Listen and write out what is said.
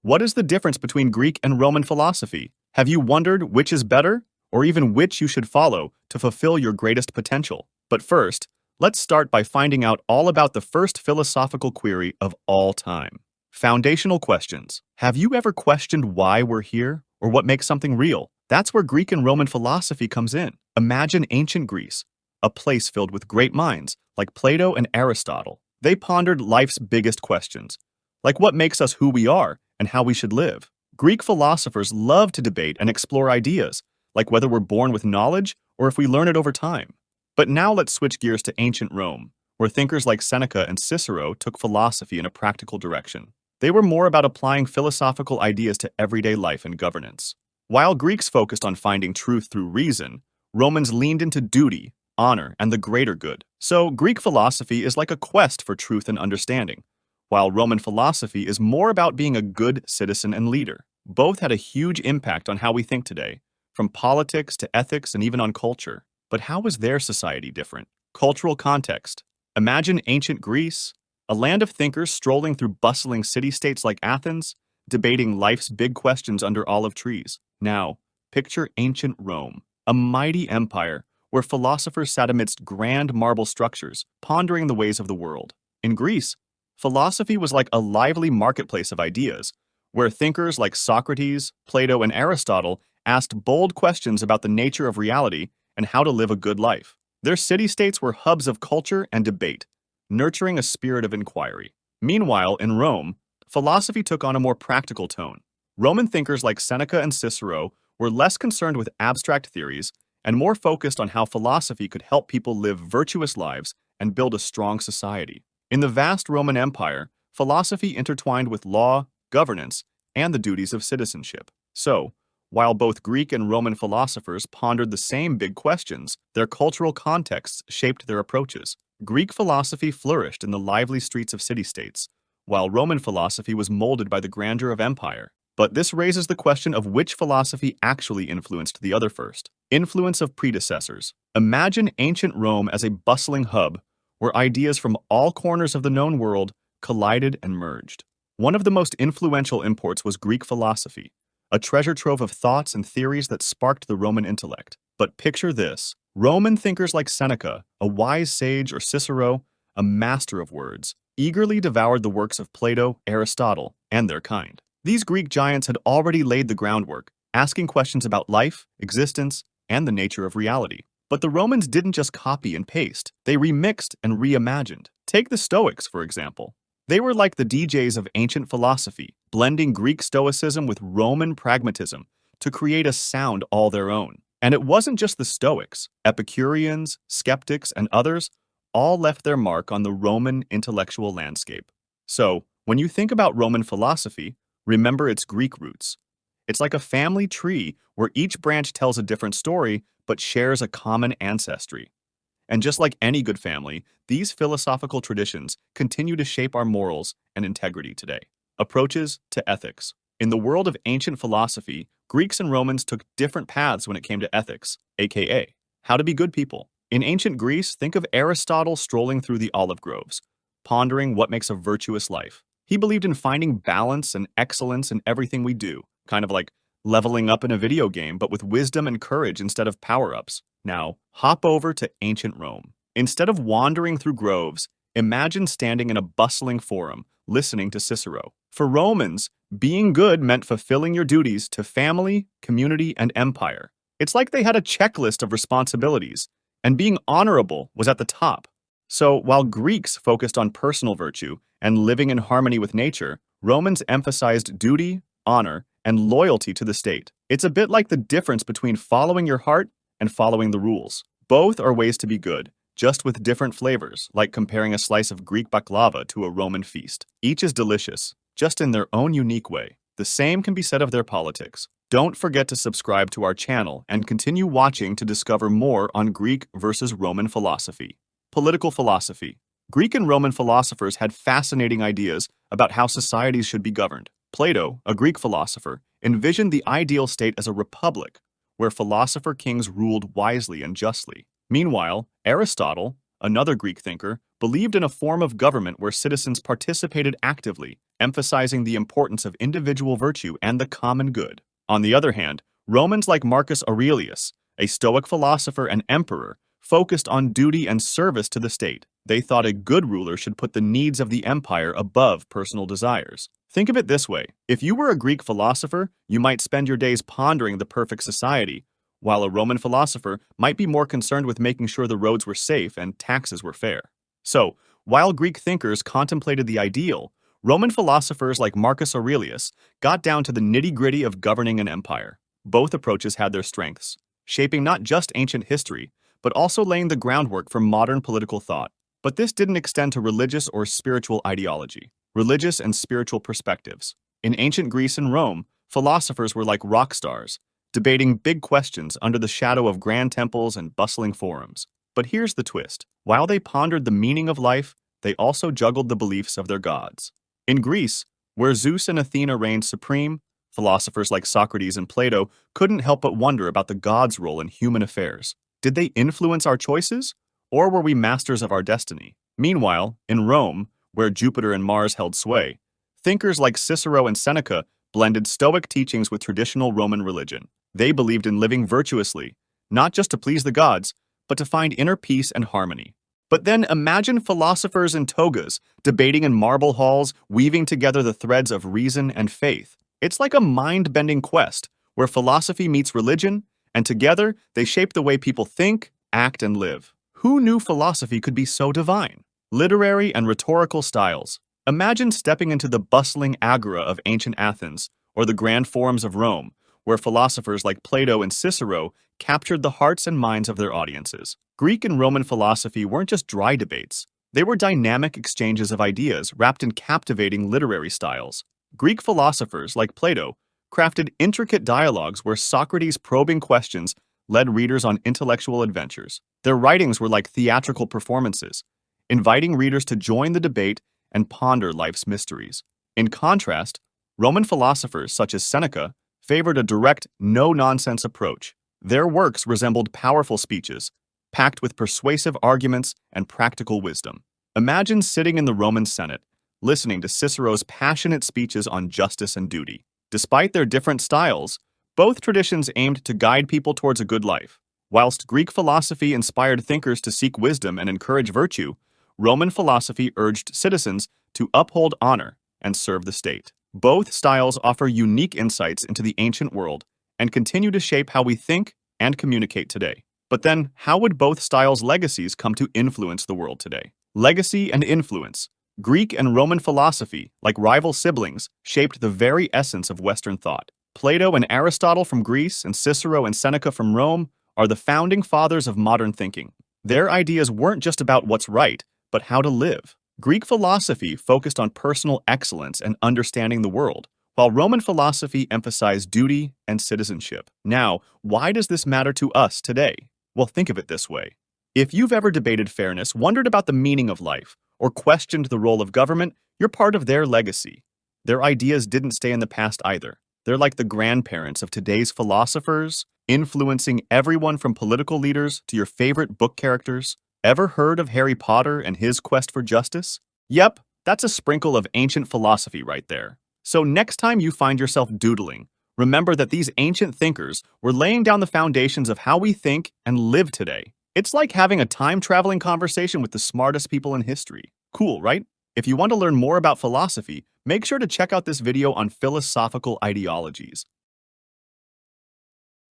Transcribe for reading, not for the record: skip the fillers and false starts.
What is the difference between Greek and Roman philosophy? Have you wondered which is better, or even which you should follow to fulfill your greatest potential? But first, let's start by finding out all about the first philosophical query of all time. Foundational questions. Have you ever questioned why we're here, or what makes something real? That's where Greek and Roman philosophy comes in. Imagine ancient Greece, a place filled with great minds like Plato and Aristotle. They pondered life's biggest questions, like what makes us who we are and how we should live. Greek philosophers love to debate and explore ideas, like whether we're born with knowledge or if we learn it over time. But now let's switch gears to ancient Rome, where thinkers like Seneca and Cicero took philosophy in a practical direction. They were more about applying philosophical ideas to everyday life and governance. While Greeks focused on finding truth through reason, Romans leaned into duty, honor, and the greater good. So Greek philosophy is like a quest for truth and understanding, while Roman philosophy is more about being a good citizen and leader. Both had a huge impact on how we think today, from politics to ethics and even on culture. But how was their society different? Cultural context. Imagine ancient Greece, a land of thinkers strolling through bustling city-states like Athens, debating life's big questions under olive trees. Now, picture ancient Rome, a mighty empire where philosophers sat amidst grand marble structures, pondering the ways of the world. In Greece, philosophy was like a lively marketplace of ideas, where thinkers like Socrates, Plato, and Aristotle asked bold questions about the nature of reality and how to live a good life. Their city-states were hubs of culture and debate, nurturing a spirit of inquiry. Meanwhile, in Rome, philosophy took on a more practical tone. Roman thinkers like Seneca and Cicero were less concerned with abstract theories and more focused on how philosophy could help people live virtuous lives and build a strong society. In the vast Roman Empire, philosophy intertwined with law, governance, and the duties of citizenship. So, while both Greek and Roman philosophers pondered the same big questions, their cultural contexts shaped their approaches. Greek philosophy flourished in the lively streets of city-states, while Roman philosophy was molded by the grandeur of empire. But this raises the question of which philosophy actually influenced the other first. Influence of predecessors. Imagine ancient Rome as a bustling hub where ideas from all corners of the known world collided and merged. One of the most influential imports was Greek philosophy, a treasure trove of thoughts and theories that sparked the Roman intellect. But picture this: Roman thinkers like Seneca, a wise sage, or Cicero, a master of words, eagerly devoured the works of Plato, Aristotle, and their kind. These Greek giants had already laid the groundwork, asking questions about life, existence, and the nature of reality. But the Romans didn't just copy and paste, they remixed and reimagined. Take the Stoics, for example. They were like the DJs of ancient philosophy, blending Greek Stoicism with Roman pragmatism to create a sound all their own. And it wasn't just the Stoics. Epicureans, skeptics, and others all left their mark on the Roman intellectual landscape. So, when you think about Roman philosophy, remember its Greek roots. It's like a family tree where each branch tells a different story but shares a common ancestry. And just like any good family, these philosophical traditions continue to shape our morals and integrity today. Approaches to ethics. In the world of ancient philosophy, Greeks and Romans took different paths when it came to ethics, aka how to be good people. In ancient Greece, think of Aristotle strolling through the olive groves, pondering what makes a virtuous life. He believed in finding balance and excellence in everything we do, kind of like leveling up in a video game, but with wisdom and courage instead of power-ups. Now, hop over to ancient Rome. Instead of wandering through groves, imagine standing in a bustling forum, listening to Cicero. For Romans, being good meant fulfilling your duties to family, community, and empire. It's like they had a checklist of responsibilities, and being honorable was at the top. So, while Greeks focused on personal virtue and living in harmony with nature, Romans emphasized duty, honor, and loyalty to the state. It's a bit like the difference between following your heart and following the rules. Both are ways to be good, just with different flavors, like comparing a slice of Greek baklava to a Roman feast. Each is delicious, just in their own unique way. The same can be said of their politics. Don't forget to subscribe to our channel and continue watching to discover more on Greek versus Roman philosophy. Political philosophy. Greek and Roman philosophers had fascinating ideas about how societies should be governed. Plato, a Greek philosopher, envisioned the ideal state as a republic, where philosopher kings ruled wisely and justly. Meanwhile, Aristotle, another Greek thinker, believed in a form of government where citizens participated actively, emphasizing the importance of individual virtue and the common good. On the other hand, Romans like Marcus Aurelius, a Stoic philosopher and emperor, focused on duty and service to the state. They thought a good ruler should put the needs of the empire above personal desires. Think of it this way: if you were a Greek philosopher, you might spend your days pondering the perfect society, while a Roman philosopher might be more concerned with making sure the roads were safe and taxes were fair. So, while Greek thinkers contemplated the ideal, Roman philosophers like Marcus Aurelius got down to the nitty-gritty of governing an empire. Both approaches had their strengths, shaping not just ancient history, but also laying the groundwork for modern political thought. But this didn't extend to religious or spiritual ideology, religious and spiritual perspectives. In ancient Greece and Rome, philosophers were like rock stars, debating big questions under the shadow of grand temples and bustling forums. But here's the twist: while they pondered the meaning of life, they also juggled the beliefs of their gods. In Greece, where Zeus and Athena reigned supreme, philosophers like Socrates and Plato couldn't help but wonder about the gods' role in human affairs. Did they influence our choices, or were we masters of our destiny? Meanwhile, in Rome, where Jupiter and Mars held sway, thinkers like Cicero and Seneca blended Stoic teachings with traditional Roman religion. They believed in living virtuously, not just to please the gods, but to find inner peace and harmony. But then imagine philosophers in togas debating in marble halls, weaving together the threads of reason and faith. It's like a mind-bending quest where philosophy meets religion, and together they shape the way people think, act, and live. Who knew philosophy could be so divine? Literary and rhetorical styles. Imagine stepping into the bustling agora of ancient Athens or the grand forums of Rome, where philosophers like Plato and Cicero captured the hearts and minds of their audiences. Greek and Roman philosophy weren't just dry debates. They were dynamic exchanges of ideas wrapped in captivating literary styles. Greek philosophers like Plato crafted intricate dialogues where Socrates' probing questions led readers on intellectual adventures. Their writings were like theatrical performances, inviting readers to join the debate and ponder life's mysteries. In contrast, Roman philosophers such as Seneca favored a direct, no-nonsense approach. Their works resembled powerful speeches, packed with persuasive arguments and practical wisdom. Imagine sitting in the Roman Senate, listening to Cicero's passionate speeches on justice and duty. Despite their different styles, both traditions aimed to guide people towards a good life. Whilst Greek philosophy inspired thinkers to seek wisdom and encourage virtue, Roman philosophy urged citizens to uphold honor and serve the state. Both styles offer unique insights into the ancient world and continue to shape how we think and communicate today. But then, how would both styles' legacies come to influence the world today? Legacy and influence. Greek and Roman philosophy, like rival siblings, shaped the very essence of Western thought. Plato and Aristotle from Greece and Cicero and Seneca from Rome are the founding fathers of modern thinking. Their ideas weren't just about what's right, but how to live. Greek philosophy focused on personal excellence and understanding the world, while Roman philosophy emphasized duty and citizenship. Now, why does this matter to us today? Well, think of it this way. If you've ever debated fairness, wondered about the meaning of life, or questioned the role of government, you're part of their legacy. Their ideas didn't stay in the past either. They're like the grandparents of today's philosophers, influencing everyone from political leaders to your favorite book characters. Ever heard of Harry Potter and his quest for justice? Yep, that's a sprinkle of ancient philosophy right there. So next time you find yourself doodling, remember that these ancient thinkers were laying down the foundations of how we think and live today. It's like having a time-traveling conversation with the smartest people in history. Cool, right? If you want to learn more about philosophy, make sure to check out this video on philosophical ideologies.